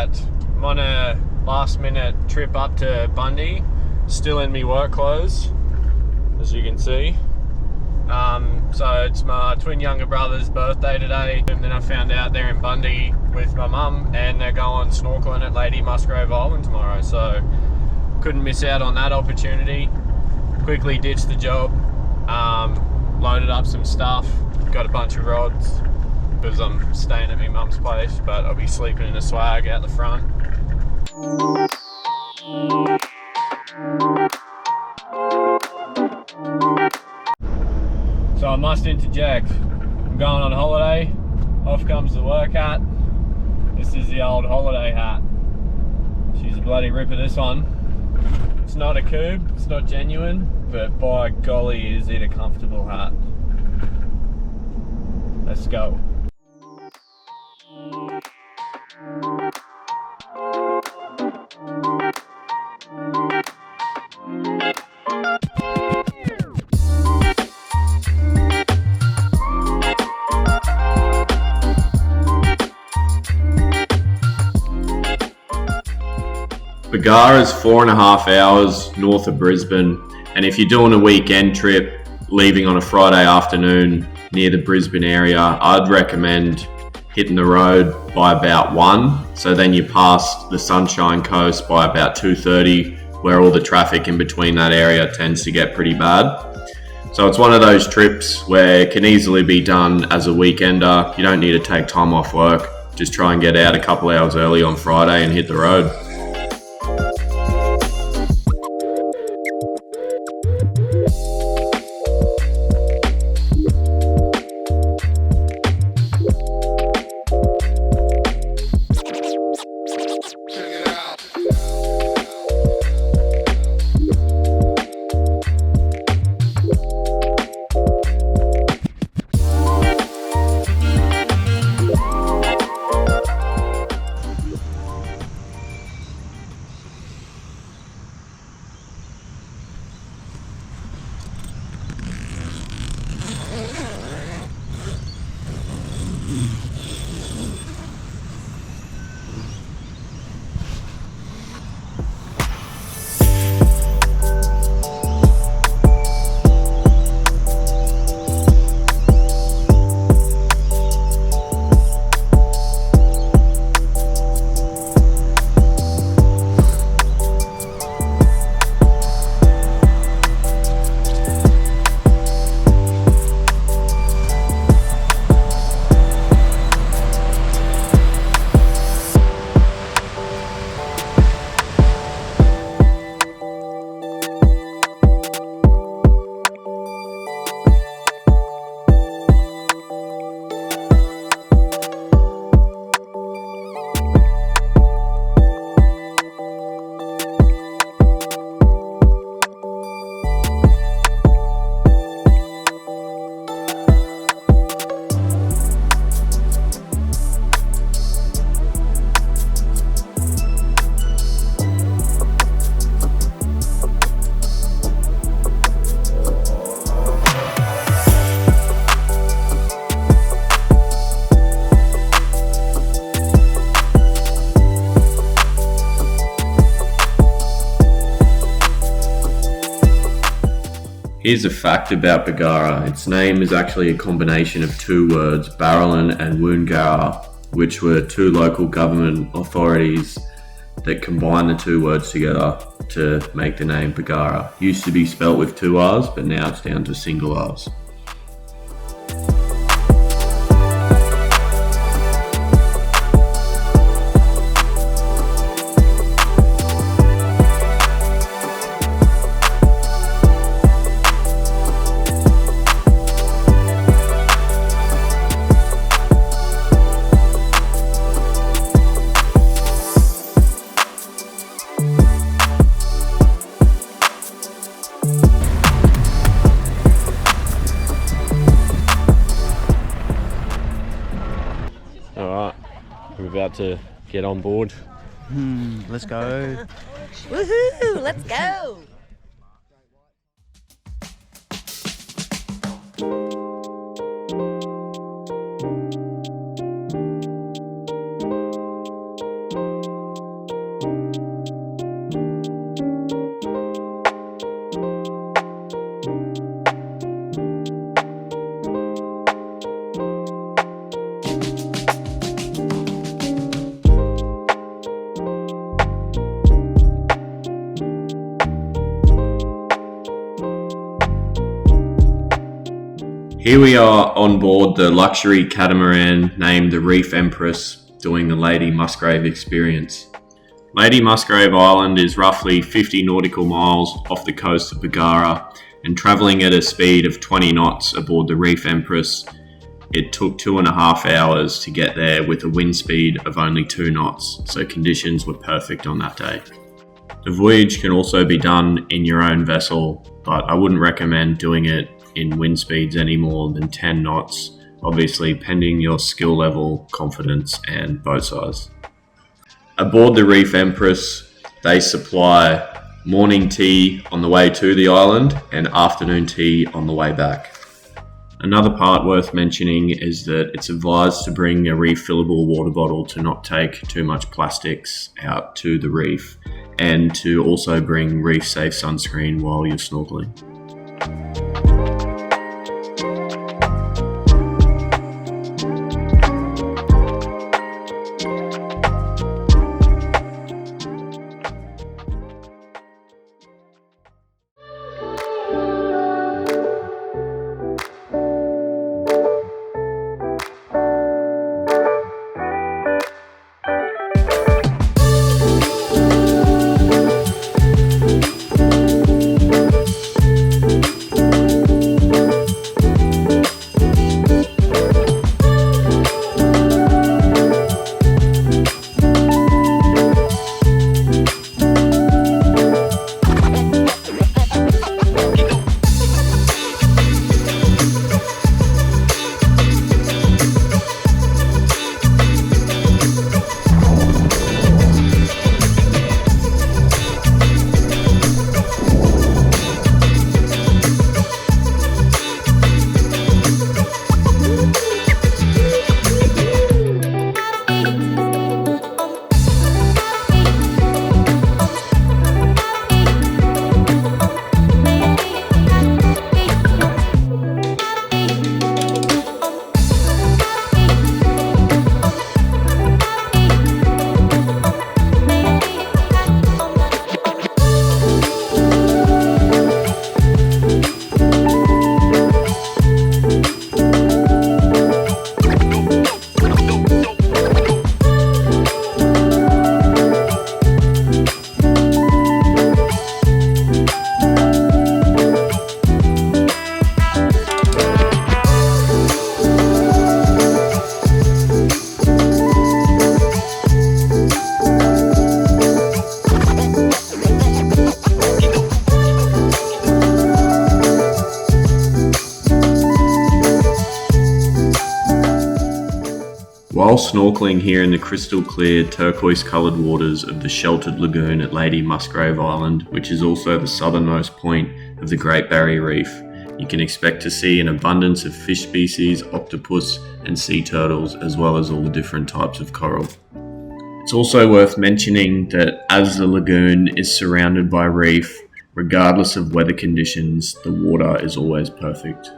But I'm on a last minute trip up to Bundy, still in me work clothes, as you can see. So it's my twin younger brother's birthday today, and then I found out they're in Bundy with my mum and they're going snorkeling at Lady Musgrave Island tomorrow, so couldn't miss out on that opportunity. Quickly ditched the job, loaded up some stuff, got a bunch of rods because I'm staying at my mum's place, but I'll be sleeping in a swag out the front. So I must interject, I'm going on holiday, off comes the work hat. This is the old holiday hat. She's a bloody ripper, this one. It's not a coupe, it's not genuine, but by golly is it a comfortable hat. Let's go. Bargara is 4.5 hours north of Brisbane, and if you're doing a weekend trip, leaving on a Friday afternoon near the Brisbane area, I'd recommend hitting the road by about 1, so then you pass the Sunshine Coast by about 2:30, where all the traffic in between that area tends to get pretty bad. So it's one of those trips where it can easily be done as a weekender. You don't need to take time off work, just try and get out a couple hours early on Friday and hit the road. Here's a fact about Bargara. Its name is actually a combination of two words, Barrelin and Woongarra, which were two local government authorities that combined the two words together to make the name Bargara. Used to be spelt with two R's, but now it's down to single R's. We're about to get on board. Let's go. Woohoo! Let's go! Here we are on board the luxury catamaran named the Reef Empress, doing the Lady Musgrave Experience. Lady Musgrave Island is roughly 50 nautical miles off the coast of Bargara, and travelling at a speed of 20 knots aboard the Reef Empress, it took 2.5 hours to get there with a wind speed of only 2 knots, so conditions were perfect on that day. The voyage can also be done in your own vessel, but I wouldn't recommend doing it in wind speeds any more than 10 knots, obviously pending your skill level, confidence and boat size. Aboard the Reef Empress, they supply morning tea on the way to the island and afternoon tea on the way back. Another part worth mentioning is that it's advised to bring a refillable water bottle to not take too much plastics out to the reef, and to also bring reef-safe sunscreen while you're snorkeling. While snorkeling here in the crystal clear turquoise coloured waters of the sheltered lagoon at Lady Musgrave Island, which is also the southernmost point of the Great Barrier Reef, you can expect to see an abundance of fish species, octopus and sea turtles, as well as all the different types of coral. It's also worth mentioning that as the lagoon is surrounded by reef, regardless of weather conditions, the water is always perfect.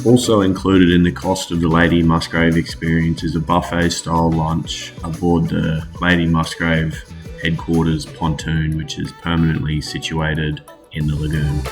Also included in the cost of the Lady Musgrave Experience is a buffet-style lunch aboard the Lady Musgrave headquarters pontoon, which is permanently situated in the lagoon.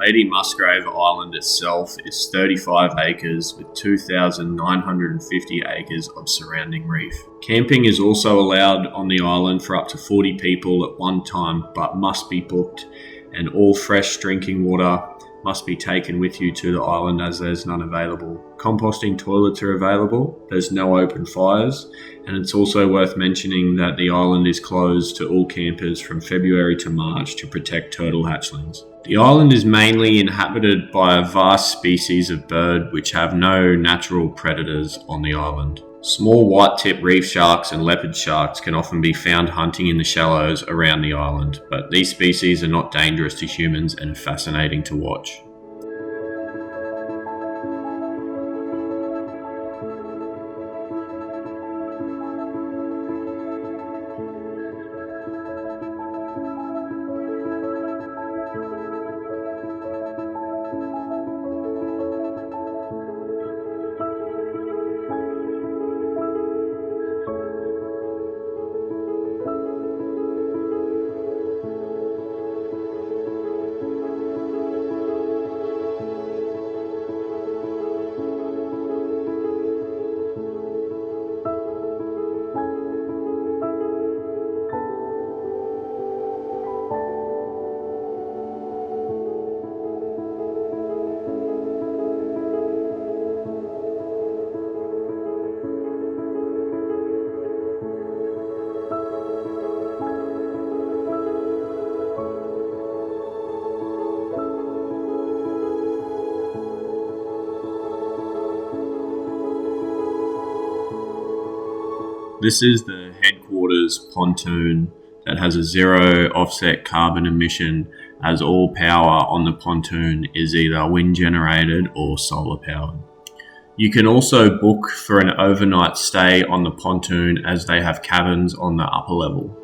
Lady Musgrave Island itself is 35 acres with 2,950 acres of surrounding reef. Camping is also allowed on the island for up to 40 people at one time, but must be booked, and all fresh drinking water must be taken with you to the island as there's none available. Composting toilets are available, there's no open fires, and it's also worth mentioning that the island is closed to all campers from February to March to protect turtle hatchlings. The island is mainly inhabited by a vast species of bird which have no natural predators on the island. Small white-tip reef sharks and leopard sharks can often be found hunting in the shallows around the island, but these species are not dangerous to humans and are fascinating to watch. This is the headquarters pontoon that has a zero offset carbon emission, as all power on the pontoon is either wind generated or solar powered. You can also book for an overnight stay on the pontoon as they have cabins on the upper level.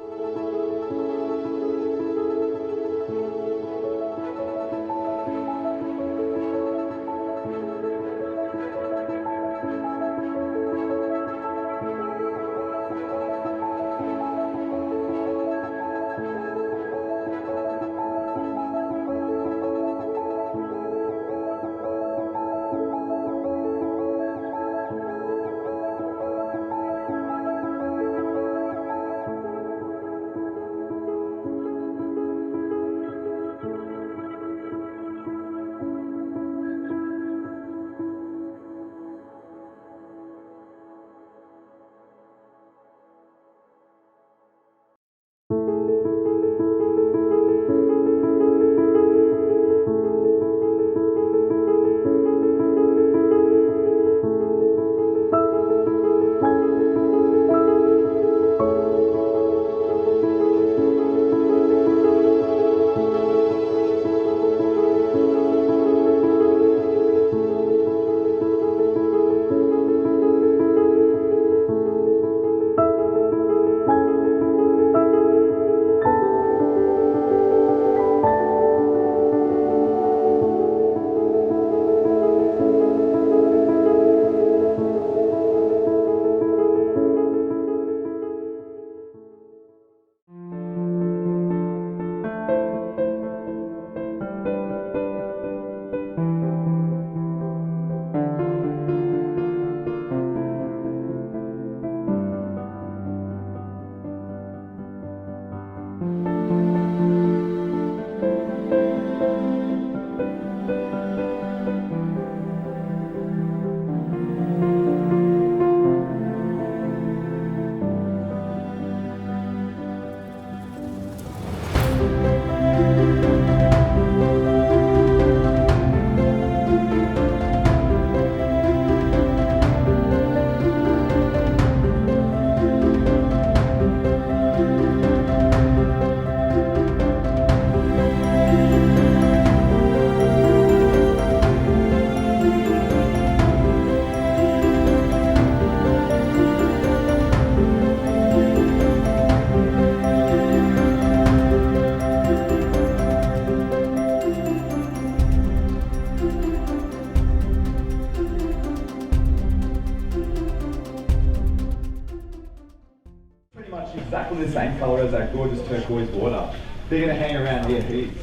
Exactly the same colour as that gorgeous turquoise water. They're going to hang around here heaps.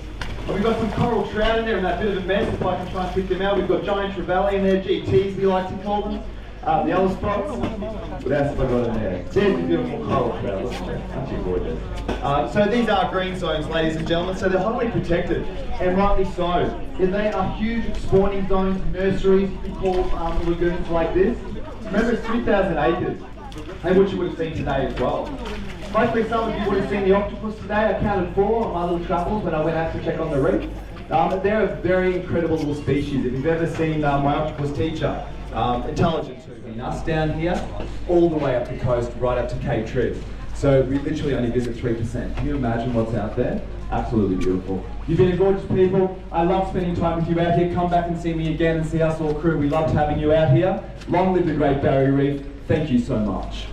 We've got some coral trout in there and that bit of a mess if I can try and pick them out. We've got giant trevally in there, GTs we like to call them. The other spots. What else have I got in there? There's the beautiful coral trout, look at that. Aren't you gorgeous? So these are green zones, ladies and gentlemen, so they're highly protected, and rightly so. They are huge spawning zones, nurseries, you can call lagoons like this. Remember, it's 3,000 acres, and which you would have seen today as well. Hopefully some of you would have seen the octopus today. I counted 4 on my little travels when I went out to check on the reef. They're a very incredible little species. If you've ever seen my octopus teacher, intelligent too. Us down here, all the way up the coast, right up to Cape Trib. So we literally only visit 3%. Can you imagine what's out there? Absolutely beautiful. You've been a gorgeous people. I love spending time with you out here. Come back and see me again and see us all crew. We loved having you out here. Long live the Great Barrier Reef. Thank you so much.